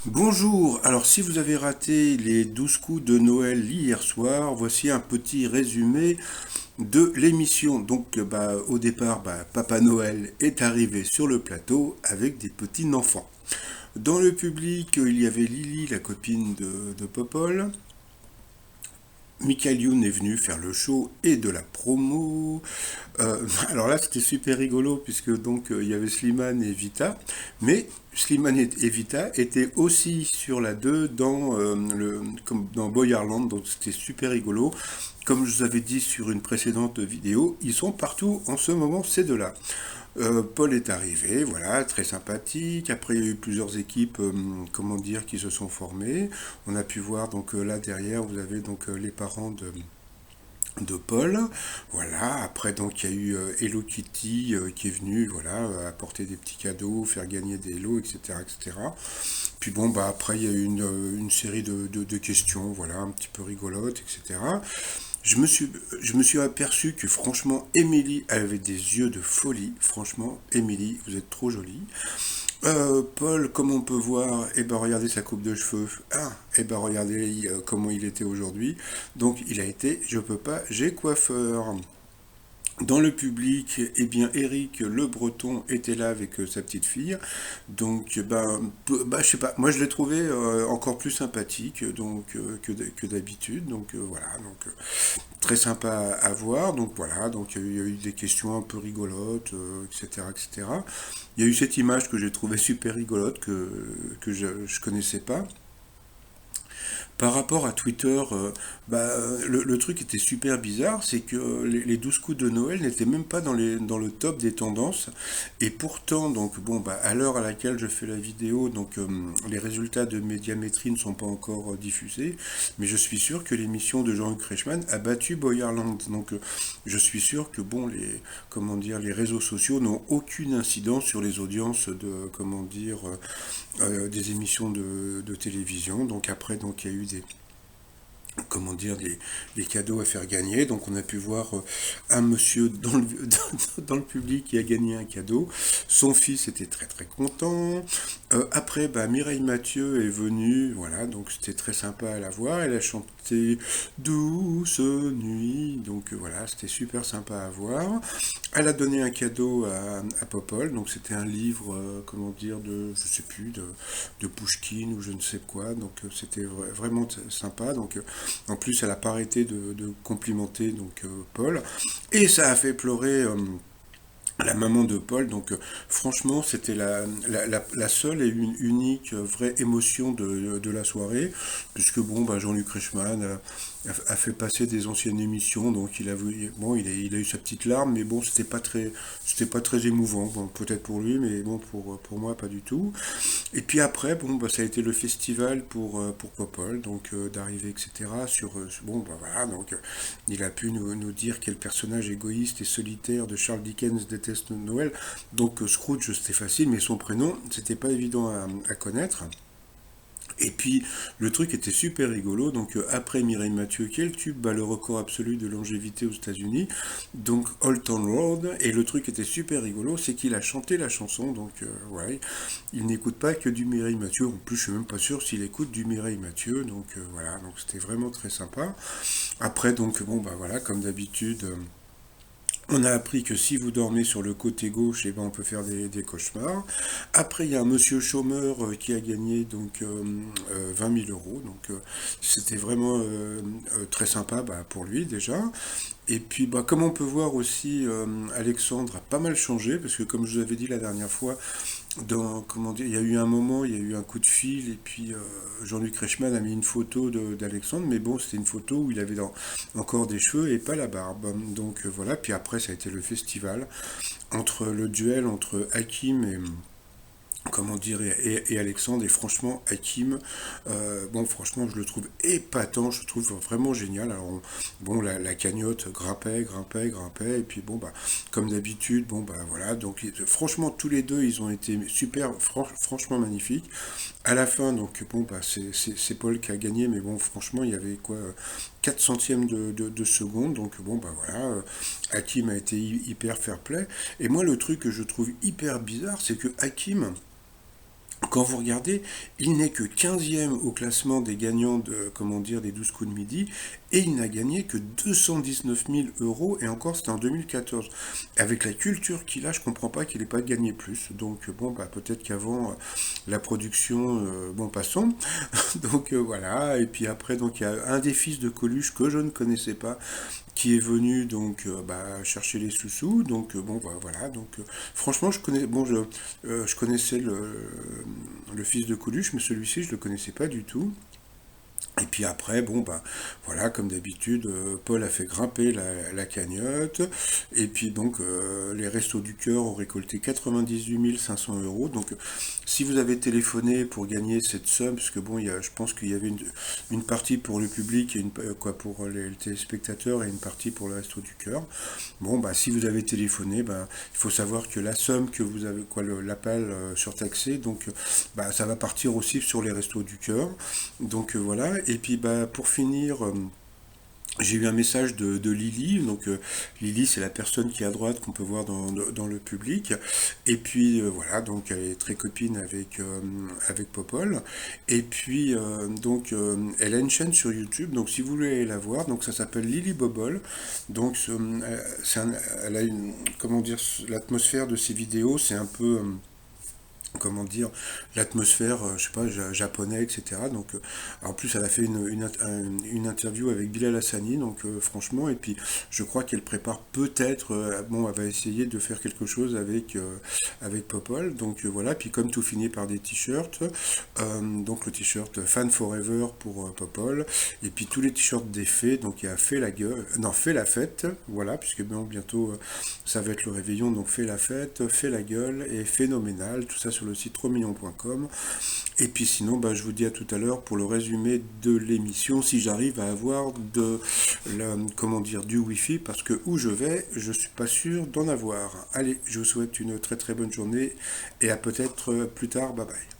Bonjour, alors si vous avez raté les 12 coups de Noël hier soir, voici un petit résumé de l'émission. Donc au départ, Papa Noël est arrivé sur le plateau avec des petits enfants. Dans le public, il y avait Lily, la copine de Popol. Michael Youn est venu faire le show et de la promo. Alors là, c'était super rigolo puisque il y avait Slimane et Vita, mais Slimane et Vita étaient aussi sur la 2 comme dans Boyarland, donc c'était super rigolo. Comme je vous avais dit sur une précédente vidéo, ils sont partout en ce moment, ces deux-là. Paul est arrivé, voilà, très sympathique. Après, il y a eu plusieurs équipes, comment dire, qui se sont formées. On a pu voir là derrière, vous avez les parents de Paul. Voilà, après il y a eu Hello Kitty qui est venu, voilà, apporter des petits cadeaux, faire gagner des lots, etc. etc. Puis après il y a eu une série de questions, voilà, un petit peu rigolotes, etc. Je me suis, je me suis aperçu que franchement, Émilie avait des yeux de folie. Franchement, Émilie, vous êtes trop jolie. Paul, comme on peut voir, eh ben regardez sa coupe de cheveux. Ah, eh ben regardez comment il était aujourd'hui. Donc il a été, je peux pas, j'ai coiffeur. Dans le public, eh bien, Eric Le Breton était là avec sa petite fille. Je sais pas, moi je l'ai trouvé encore plus sympathique que d'habitude. Voilà, très sympa à voir. Donc voilà, donc il y a eu des questions un peu rigolotes, etc., etc. Il y a eu cette image que j'ai trouvée super rigolote que je connaissais pas. Par rapport à Twitter, le truc était super bizarre, c'est que les 12 coups de Noël n'étaient même pas dans le top des tendances. Et pourtant, à l'heure à laquelle je fais la vidéo, les résultats de médiamétrie ne sont pas encore diffusés. Mais je suis sûr que l'émission de Jean-Luc Reichmann a battu Boyarland. Je suis sûr que comment dire, les réseaux sociaux n'ont aucune incidence sur les audiences des émissions de télévision. Donc après, il y a eu comment dire, des cadeaux à faire gagner. Donc on a pu voir un monsieur dans le public qui a gagné un cadeau. Son fils était très très content. Après, Mireille Mathieu est venue, voilà, donc c'était très sympa à la voir. Elle a chanté Douce Nuit, voilà, c'était super sympa à voir. Elle a donné un cadeau à Popol, donc c'était un livre, comment dire, je sais plus, de Pouchkine ou je ne sais quoi, c'était vraiment sympa. En plus, elle a pas arrêté de complimenter Paul, et ça a fait pleurer. La maman de Paul, franchement, c'était la seule et une unique vraie émotion de la soirée, puisque Jean-Luc Reichmann a fait passer des anciennes émissions, donc il a eu sa petite larme, mais bon, c'était pas très émouvant, bon, peut-être pour lui, mais bon, pour moi, pas du tout. Et puis après, ça a été le festival pour Popol, d'arriver, etc. Voilà, il a pu nous dire quel personnage égoïste et solitaire de Charles Dickens déteste Noël. Scrooge, c'était facile, mais son prénom, c'était pas évident à connaître. Et puis le truc était super rigolo. Après Mireille Mathieu, qui est le tube, le record absolu de longévité aux États-Unis, donc Old Town Road. Et le truc était super rigolo, c'est qu'il a chanté la chanson. Ouais, il n'écoute pas que du Mireille Mathieu. En plus, je suis même pas sûr s'il écoute du Mireille Mathieu. Voilà, donc c'était vraiment très sympa. Après, voilà, comme d'habitude. On a appris que si vous dormez sur le côté gauche, on peut faire des cauchemars. Après, il y a un monsieur chômeur qui a gagné 20 000 euros. C'était vraiment très sympa pour lui déjà. Et puis, comme on peut voir aussi, Alexandre a pas mal changé, parce que comme je vous avais dit la dernière fois, comment dire, il y a eu un moment, il y a eu un coup de fil, et puis Jean-Luc Reichmann a mis une photo d'Alexandre, mais bon, c'était une photo où il avait encore des cheveux et pas la barbe. Voilà, puis après, ça a été le festival, le duel entre Hakim comment dire, et Alexandre. Et franchement, Hakim, franchement, je le trouve épatant, je le trouve vraiment génial. Alors, la cagnotte grimpait, grimpait, grimpait, et puis comme d'habitude, voilà. Franchement, tous les deux, ils ont été super, franchement magnifiques. À la fin, c'est Paul qui a gagné, mais bon, franchement, il y avait quoi, 4 centièmes de seconde, voilà, Hakim a été hyper fair play. Et moi, le truc que je trouve hyper bizarre, c'est que Hakim, quand vous regardez, il n'est que 15e au classement des gagnants de, comment dire, des 12 coups de midi, et il n'a gagné que 219 000 euros, et encore c'était en 2014. Avec la culture qu'il a, je comprends pas qu'il n'ait pas gagné plus. Donc bon, bah, peut-être qu'avant la production, bon passons. Donc voilà, et puis après, donc il y a un des fils de Coluche que je ne connaissais pas, qui est venu donc bah, chercher les sous-sous. Donc bon bah, voilà, donc franchement je connaissais le fils de Coluche, mais celui-ci je le connaissais pas du tout. Et puis après, bon, bah, voilà, comme d'habitude, Paul a fait grimper la cagnotte. Et puis donc, les Restos du Cœur ont récolté 98 500 euros. Donc, si vous avez téléphoné pour gagner cette somme, parce que bon, je pense qu'il y avait une partie pour le public et quoi, pour les téléspectateurs et une partie pour le Resto du Cœur. Bon, bah, si vous avez téléphoné, bah, il faut savoir que la somme que vous avez, quoi, l'appel surtaxé, donc, bah, ça va partir aussi sur les Restos du Cœur. Donc voilà, et puis bah, pour finir, j'ai eu un message de Lily. Donc Lily, c'est la personne qui est à droite qu'on peut voir dans le public. Et puis voilà, donc elle est très copine avec Popol. Et puis donc elle a une chaîne sur YouTube. Donc si vous voulez aller la voir, donc ça s'appelle Lily Bobol. Donc elle a une, comment dire, l'atmosphère de ses vidéos, c'est un peu comment dire, l'atmosphère, je sais pas, japonais, etc. Donc, en plus, elle a fait une interview avec Bilal Hassani, donc franchement, et puis je crois qu'elle prépare peut-être, bon, elle va essayer de faire quelque chose avec Popol, donc voilà, puis comme tout finit par des t-shirts, donc le t-shirt Fan Forever pour Popol, et puis tous les t-shirts des fées, donc il y a Fait la gueule, non, Fait la fête, voilà, puisque bon, bientôt ça va être le réveillon, donc Fait la fête, Fait la gueule et Phénoménal, tout ça sur le site trosmignon.com. Et puis sinon, bah, je vous dis à tout à l'heure pour le résumé de l'émission, si j'arrive à avoir comment dire, du Wi-Fi, parce que où je vais, je suis pas sûr d'en avoir. Allez, je vous souhaite une très très bonne journée et à peut-être plus tard, bye bye.